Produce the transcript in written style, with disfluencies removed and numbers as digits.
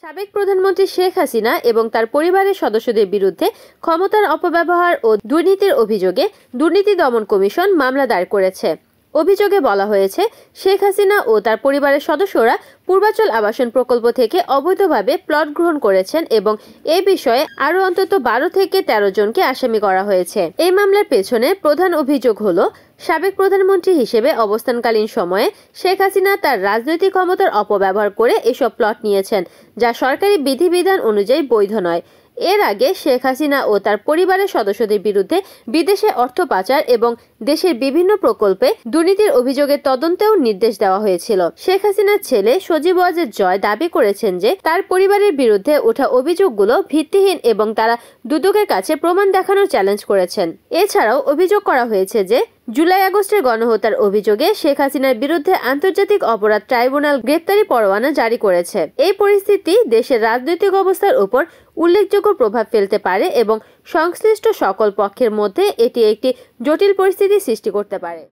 সাবেক প্রধানমন্ত্রী শেখ হাসিনা এবং তার পরিবারের সদস্যদের বিরুদ্ধে ক্ষমতার অপব্যবহার ও দুর্নীতির অভিযোগে দুর্নীতি দমন কমিশন মামলা দায়ের করেছে। অভিযোগে বলা হয়েছে, শেখ হাসিনা ও তার পরিবারের সদস্যরা পূর্বাচল আবাসন প্রকল্প থেকে অবৈধভাবে প্লট গ্রহণ করেছেন এবং এ বিষয়ে আরও অন্তত 12 থেকে 13 জনকে আসামি করা হয়েছে। এই মামলার পেছনে প্রধান অভিযোগ হলো, সাবেক প্রধানমন্ত্রী হিসেবে অবস্থানকালীন সময়ে শেখ হাসিনা তার রাজনৈতিক ক্ষমতার অপব্যবহার করে এসব প্লট নিয়েছেন, যা সরকারি বিধিবিধান অনুযায়ী বৈধ নয়। এর আগে শেখ হাসিনা ও তার পরিবারের সদস্যদের বিরুদ্ধে বিদেশে অর্থ পাচার এবং দেশের বিভিন্ন প্রকল্পে দুর্নীতির অভিযোগের তদন্তেও নির্দেশ দেওয়া হয়েছিল। শেখ হাসিনার ছেলে সজীব ওয়াজেদ জয় দাবি করেছেন যে তার পরিবারের বিরুদ্ধে ওঠা অভিযোগগুলো ভিত্তিহীন এবং তারা দুদকের কাছে প্রমাণ দেখানোর চ্যালেঞ্জ করেছেন। এছাড়াও অভিযোগ করা হয়েছে যে জুলাই-আগস্টের গণহত্যার অভিযোগে শেখ হাসিনার বিরুদ্ধে আন্তর্জাতিক অপরাধ ট্রাইব্যুনাল গ্রেপ্তারি পরোয়ানা জারি করেছে। এই পরিস্থিতি দেশের রাজনৈতিক অবস্থার উপর উল্লেখযোগ্য প্রভাব ফেলতে পারে এবং সংশ্লিষ্ট সকল পক্ষের মধ্যে এটি একটি জটিল পরিস্থিতি সৃষ্টি করতে পারে।